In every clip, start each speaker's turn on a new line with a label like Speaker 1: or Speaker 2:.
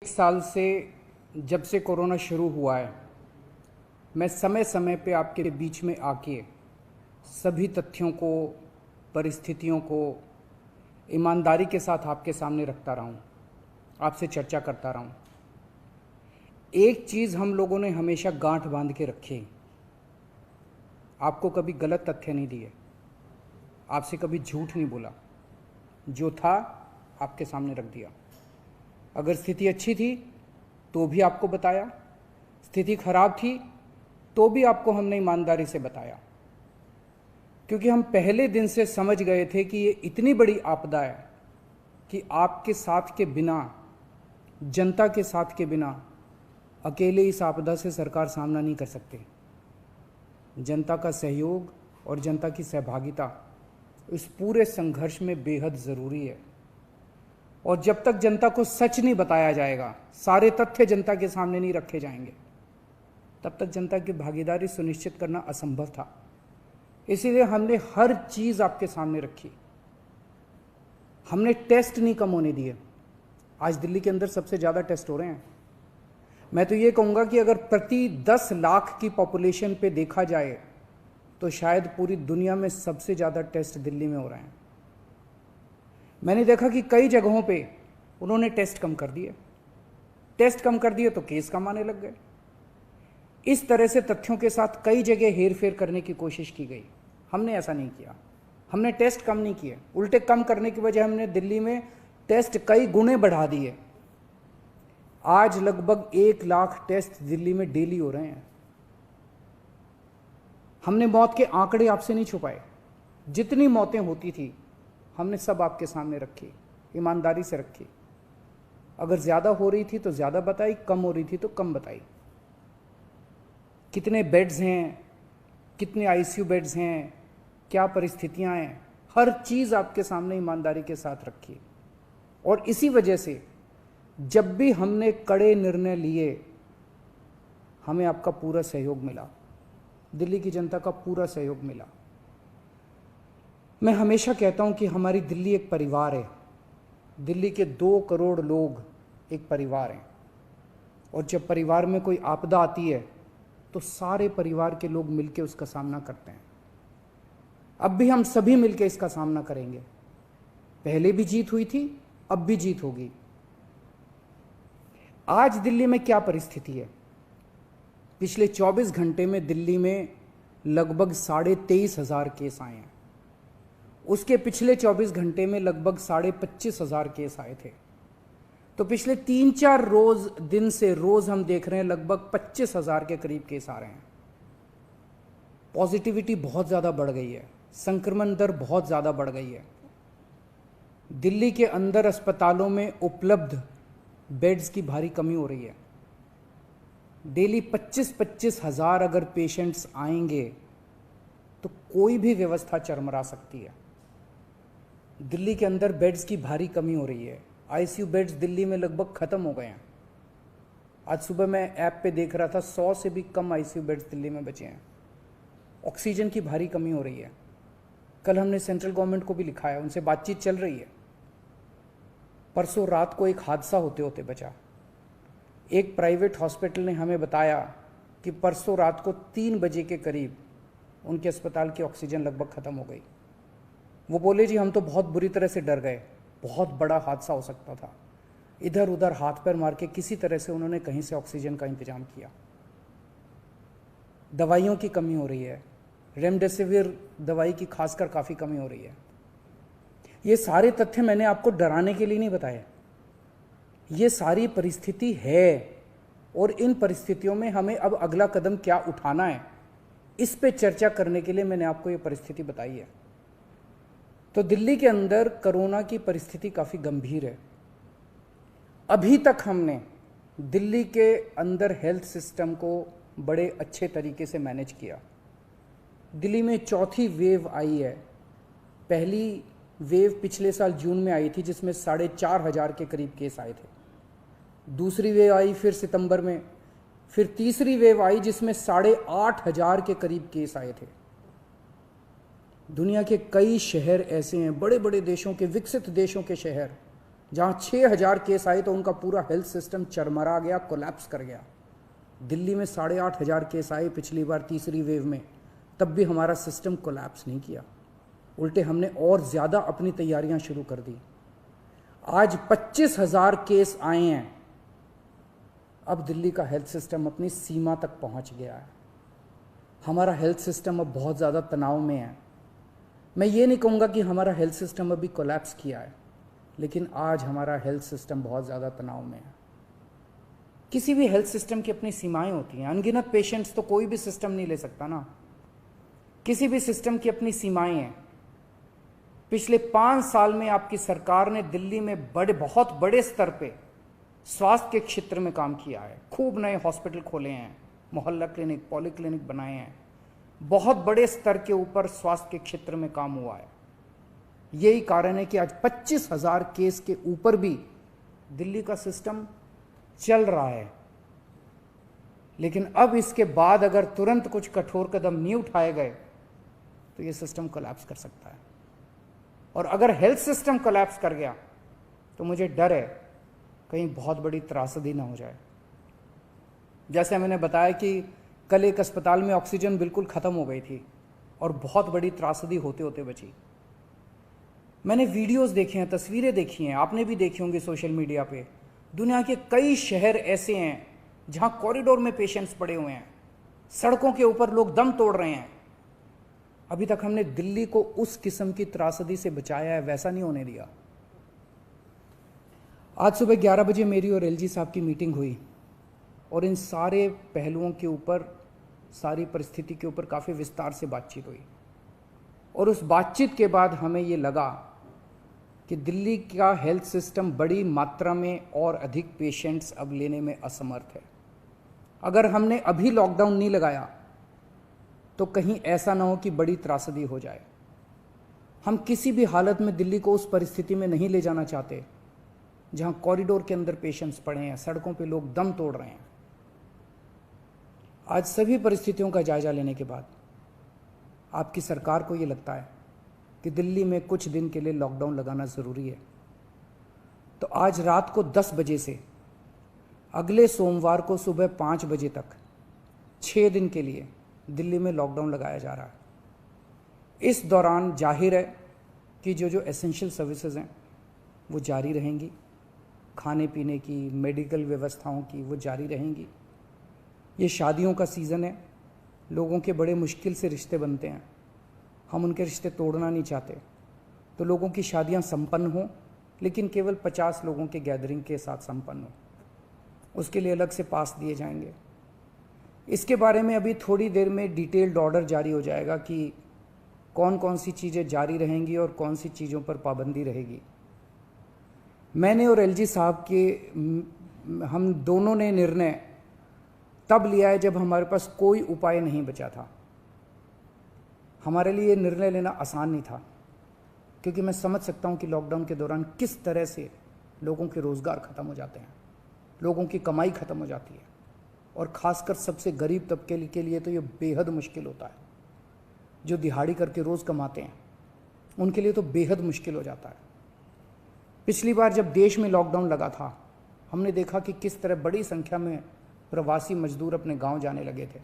Speaker 1: एक साल से जब से कोरोना शुरू हुआ है, मैं समय समय पे आपके बीच में आके सभी तथ्यों को, परिस्थितियों को ईमानदारी के साथ आपके सामने रखता रहा हूँ, आपसे चर्चा करता रहा हूँ। एक चीज़ हम लोगों ने हमेशा गांठ बांध के रखी, आपको कभी गलत तथ्य नहीं दिए, आपसे कभी झूठ नहीं बोला, जो था आपके सामने रख दिया। अगर स्थिति अच्छी थी तो भी आपको बताया, स्थिति खराब थी तो भी आपको हमने ईमानदारी से बताया, क्योंकि हम पहले दिन से समझ गए थे कि ये इतनी बड़ी आपदा है कि आपके साथ के बिना, जनता के साथ के बिना अकेले इस आपदा से सरकार सामना नहीं कर सकती। जनता का सहयोग और जनता की सहभागिता इस पूरे संघर्ष में बेहद ज़रूरी है। और जब तक जनता को सच नहीं बताया जाएगा, सारे तथ्य जनता के सामने नहीं रखे जाएंगे, तब तक जनता की भागीदारी सुनिश्चित करना असंभव था। इसीलिए हमने हर चीज़ आपके सामने रखी। हमने टेस्ट नहीं कम होने दिए। आज दिल्ली के अंदर सबसे ज़्यादा टेस्ट हो रहे हैं। मैं तो ये कहूँगा कि अगर प्रति 10 लाख की पॉपुलेशन पे देखा जाए तो शायद पूरी दुनिया में सबसे ज़्यादा टेस्ट दिल्ली में हो रहे हैं। मैंने देखा कि कई जगहों पे उन्होंने टेस्ट कम कर दिए, टेस्ट कम कर दिए तो केस कम आने लग गए। इस तरह से तथ्यों के साथ कई जगह हेरफेर करने की कोशिश की गई। हमने ऐसा नहीं किया, हमने टेस्ट कम नहीं किए, उल्टे कम करने की वजह हमने दिल्ली में टेस्ट कई गुने बढ़ा दिए। आज लगभग 1 लाख टेस्ट दिल्ली में डेली हो रहे हैं। हमने मौत के आंकड़े आपसे नहीं छुपाए, जितनी मौतें होती थी हमने सब आपके सामने रखी, ईमानदारी से रखी। अगर ज़्यादा हो रही थी तो ज़्यादा बताई, कम हो रही थी तो कम बताई। कितने बेड्स हैं, कितने आईसीयू बेड्स हैं, क्या परिस्थितियां हैं, हर चीज़ आपके सामने ईमानदारी के साथ रखी। और इसी वजह से जब भी हमने कड़े निर्णय लिए, हमें आपका पूरा सहयोग मिला, दिल्ली की जनता का पूरा सहयोग मिला। मैं हमेशा कहता हूं कि हमारी दिल्ली एक परिवार है। दिल्ली के 2 करोड़ लोग एक परिवार हैं, और जब परिवार में कोई आपदा आती है तो सारे परिवार के लोग मिलकर उसका सामना करते हैं। अब भी हम सभी मिलकर इसका सामना करेंगे। पहले भी जीत हुई थी, अब भी जीत होगी। आज दिल्ली में क्या परिस्थिति है? पिछले 24 घंटे में दिल्ली में लगभग 23,500 केस आए हैं। उसके पिछले 24 घंटे में लगभग 25,500 केस आए थे। तो पिछले 3-4 दिन से रोज हम देख रहे हैं लगभग 25,000 के करीब केस आ रहे हैं। पॉजिटिविटी बहुत ज़्यादा बढ़ गई है, संक्रमण दर बहुत ज़्यादा बढ़ गई है। दिल्ली के अंदर अस्पतालों में उपलब्ध बेड्स की भारी कमी हो रही है। डेली 25-25 हज़ार अगर पेशेंट्स आएंगे तो कोई भी व्यवस्था चरमरा सकती है। दिल्ली के अंदर बेड्स की भारी कमी हो रही है। आईसीयू बेड्स दिल्ली में लगभग ख़त्म हो गए हैं। आज सुबह मैं ऐप पे देख रहा था, 100 से भी कम आईसीयू बेड्स दिल्ली में बचे हैं। ऑक्सीजन की भारी कमी हो रही है। कल हमने सेंट्रल गवर्नमेंट को भी लिखा है, उनसे बातचीत चल रही है। परसों रात को एक हादसा होते होते बचा। एक प्राइवेट हॉस्पिटल ने हमें बताया कि परसों रात को 3 बजे के करीब उनके अस्पताल की ऑक्सीजन लगभग ख़त्म हो गई। वो बोले, जी हम तो बहुत बुरी तरह से डर गए, बहुत बड़ा हादसा हो सकता था। इधर उधर हाथ पैर मार के किसी तरह से उन्होंने कहीं से ऑक्सीजन का इंतजाम किया। दवाइयों की कमी हो रही है, रेमडेसिविर दवाई की खासकर काफ़ी कमी हो रही है। ये सारे तथ्य मैंने आपको डराने के लिए नहीं बताए, ये सारी परिस्थिति है। और इन परिस्थितियों में हमें अब अगला कदम क्या उठाना है, इस पे चर्चा करने के लिए मैंने आपको ये परिस्थिति बताई है। तो दिल्ली के अंदर कोरोना की परिस्थिति काफ़ी गंभीर है। अभी तक हमने दिल्ली के अंदर हेल्थ सिस्टम को बड़े अच्छे तरीके से मैनेज किया। दिल्ली में 4थी वेव आई है। पहली वेव पिछले साल जून में आई थी, जिसमें 4,500 के करीब केस आए थे। दूसरी वेव आई फिर सितंबर में, फिर तीसरी वेव आई जिसमें 8,500 के करीब केस आए थे। दुनिया के कई शहर ऐसे हैं, बड़े बड़े देशों के, विकसित देशों के शहर, जहां 6,000 केस आए तो उनका पूरा हेल्थ सिस्टम चरमरा गया, कोलैप्स कर गया। दिल्ली में 8,500 केस आए पिछली बार तीसरी वेव में, तब भी हमारा सिस्टम कोलैप्स नहीं किया, उल्टे हमने और ज़्यादा अपनी तैयारियां शुरू कर दी। आज 25,000 केस आए हैं। अब दिल्ली का हेल्थ सिस्टम अपनी सीमा तक पहुंच गया है। हमारा हेल्थ सिस्टम अब बहुत ज़्यादा तनाव में है। मैं ये नहीं कहूँगा कि हमारा हेल्थ सिस्टम अभी कोलैप्स किया है, लेकिन आज हमारा हेल्थ सिस्टम बहुत ज़्यादा तनाव में है। किसी भी हेल्थ सिस्टम की अपनी सीमाएं होती हैं। अनगिनत पेशेंट्स तो कोई भी सिस्टम नहीं ले सकता ना। किसी भी सिस्टम की अपनी सीमाएं हैं। पिछले 5 साल में आपकी सरकार ने दिल्ली में बहुत बड़े स्तर पे स्वास्थ्य के क्षेत्र में काम किया है। खूब नए हॉस्पिटल खोले हैं, मोहल्ला क्लिनिक, पॉली क्लिनिक बनाए हैं। बहुत बड़े स्तर के ऊपर स्वास्थ्य के क्षेत्र में काम हुआ है। यही कारण है कि आज 25,000 केस के ऊपर भी दिल्ली का सिस्टम चल रहा है। लेकिन अब इसके बाद अगर तुरंत कुछ कठोर कदम नहीं उठाए गए तो ये सिस्टम कोलैप्स कर सकता है। और अगर हेल्थ सिस्टम कोलैप्स कर गया तो मुझे डर है कहीं बहुत बड़ी त्रासदी ना हो जाए। जैसे मैंने बताया कि कल एक अस्पताल में ऑक्सीजन बिल्कुल ख़त्म हो गई थी और बहुत बड़ी त्रासदी होते होते बची। मैंने वीडियोस देखे हैं, तस्वीरें देखी हैं, आपने भी देखी होंगी सोशल मीडिया पे। दुनिया के कई शहर ऐसे हैं जहां कॉरिडोर में पेशेंट्स पड़े हुए हैं, सड़कों के ऊपर लोग दम तोड़ रहे हैं। अभी तक हमने दिल्ली को उस किस्म की त्रासदी से बचाया है, वैसा नहीं होने दिया। आज सुबह 11 बजे मेरी और एलजी साहब की मीटिंग हुई और इन सारे पहलुओं के ऊपर, सारी परिस्थिति के ऊपर काफ़ी विस्तार से बातचीत हुई। और उस बातचीत के बाद हमें ये लगा कि दिल्ली का हेल्थ सिस्टम बड़ी मात्रा में और अधिक पेशेंट्स अब लेने में असमर्थ है। अगर हमने अभी लॉकडाउन नहीं लगाया तो कहीं ऐसा ना हो कि बड़ी त्रासदी हो जाए। हम किसी भी हालत में दिल्ली को उस परिस्थिति में नहीं ले जाना चाहते जहां कॉरिडोर के अंदर पेशेंट्स पड़े हैं, सड़कों पे लोग दम तोड़ रहे हैं। आज सभी परिस्थितियों का जायजा लेने के बाद आपकी सरकार को ये लगता है कि दिल्ली में कुछ दिन के लिए लॉकडाउन लगाना ज़रूरी है। तो आज रात को 10 बजे से अगले सोमवार को सुबह 5 बजे तक 6 दिन के लिए दिल्ली में लॉकडाउन लगाया जा रहा है। इस दौरान जाहिर है कि जो एसेंशियल सर्विसेज हैं वो जारी रहेंगी, खाने पीने की, मेडिकल व्यवस्थाओं की वो जारी रहेंगी। ये शादियों का सीज़न है, लोगों के बड़े मुश्किल से रिश्ते बनते हैं, हम उनके रिश्ते तोड़ना नहीं चाहते। तो लोगों की शादियां संपन्न हों, लेकिन केवल 50 लोगों के गैदरिंग के साथ संपन्न हो। उसके लिए अलग से पास दिए जाएंगे। इसके बारे में अभी थोड़ी देर में डिटेल्ड ऑर्डर जारी हो जाएगा कि कौन कौन सी चीज़ें जारी रहेंगी और कौन सी चीज़ों पर पाबंदी रहेगी। मैंने और एलजी साहब के हम दोनों ने निर्णय तब लिया है जब हमारे पास कोई उपाय नहीं बचा था। हमारे लिए निर्णय लेना आसान नहीं था, क्योंकि मैं समझ सकता हूं कि लॉकडाउन के दौरान किस तरह से लोगों के रोज़गार ख़त्म हो जाते हैं, लोगों की कमाई ख़त्म हो जाती है, और ख़ासकर सबसे गरीब तबके के लिए तो ये बेहद मुश्किल होता है। जो दिहाड़ी करके रोज़ कमाते हैं उनके लिए तो बेहद मुश्किल हो जाता है। पिछली बार जब देश में लॉकडाउन लगा था, हमने देखा कि किस तरह बड़ी संख्या में प्रवासी मजदूर अपने गांव जाने लगे थे।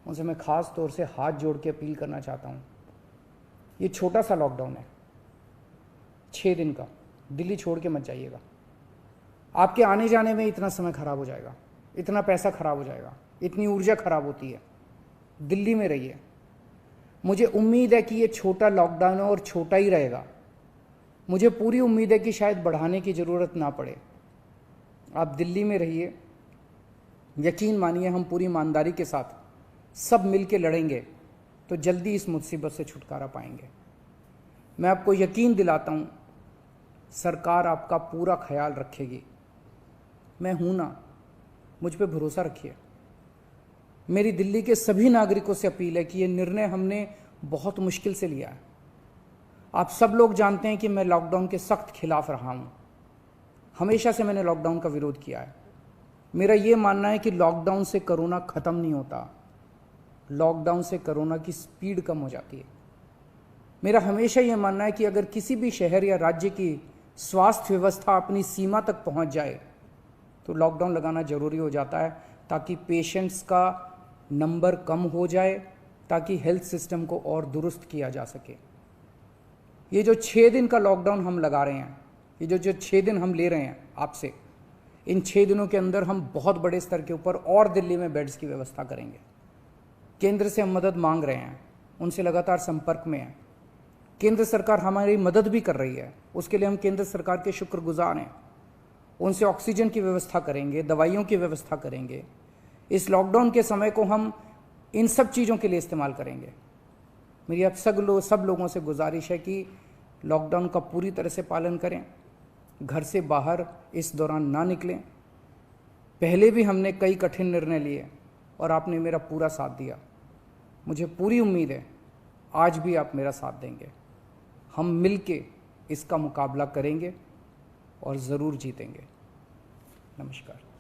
Speaker 1: उनसे मैं ख़ास तौर से हाथ जोड़ के अपील करना चाहता हूँ, ये छोटा सा लॉकडाउन है, 6 दिन का, दिल्ली छोड़ के मत जाइएगा। आपके आने जाने में इतना समय खराब हो जाएगा, इतना पैसा खराब हो जाएगा, इतनी ऊर्जा खराब होती है। दिल्ली में रहिए। मुझे उम्मीद है कि ये छोटा लॉकडाउन है और छोटा ही रहेगा। मुझे पूरी उम्मीद है कि शायद बढ़ाने की ज़रूरत ना पड़े। आप दिल्ली में रहिए। यकीन मानिए, हम पूरी ईमानदारी के साथ सब मिल के लड़ेंगे तो जल्दी इस मुसीबत से छुटकारा पाएंगे। मैं आपको यकीन दिलाता हूँ, सरकार आपका पूरा ख्याल रखेगी। मैं हूँ ना, मुझ पे भरोसा रखिए। मेरी दिल्ली के सभी नागरिकों से अपील है कि ये निर्णय हमने बहुत मुश्किल से लिया है। आप सब लोग जानते हैं कि मैं लॉकडाउन के सख्त खिलाफ रहा हूँ। हमेशा से मैंने लॉकडाउन का विरोध किया है। मेरा ये मानना है कि लॉकडाउन से कोरोना ख़त्म नहीं होता, लॉकडाउन से कोरोना की स्पीड कम हो जाती है। मेरा हमेशा ये मानना है कि अगर किसी भी शहर या राज्य की स्वास्थ्य व्यवस्था अपनी सीमा तक पहुंच जाए तो लॉकडाउन लगाना जरूरी हो जाता है, ताकि पेशेंट्स का नंबर कम हो जाए, ताकि हेल्थ सिस्टम को और दुरुस्त किया जा सके। ये जो 6 दिन का लॉकडाउन हम लगा रहे हैं, ये जो 6 दिन हम ले रहे हैं आपसे, इन 6 दिनों के अंदर हम बहुत बड़े स्तर के ऊपर और दिल्ली में बेड्स की व्यवस्था करेंगे। केंद्र से हम मदद मांग रहे हैं, उनसे लगातार संपर्क में हैं। केंद्र सरकार हमारी मदद भी कर रही है, उसके लिए हम केंद्र सरकार के शुक्रगुजार हैं। उनसे ऑक्सीजन की व्यवस्था करेंगे, दवाइयों की व्यवस्था करेंगे। इस लॉकडाउन के समय को हम इन सब चीज़ों के लिए इस्तेमाल करेंगे। मेरी अब सब लोगों से गुजारिश है कि लॉकडाउन का पूरी तरह से पालन करें, घर से बाहर इस दौरान ना निकलें। पहले भी हमने कई कठिन निर्णय लिए और आपने मेरा पूरा साथ दिया। मुझे पूरी उम्मीद है आज भी आप मेरा साथ देंगे। हम मिलके इसका मुकाबला करेंगे और ज़रूर जीतेंगे। नमस्कार।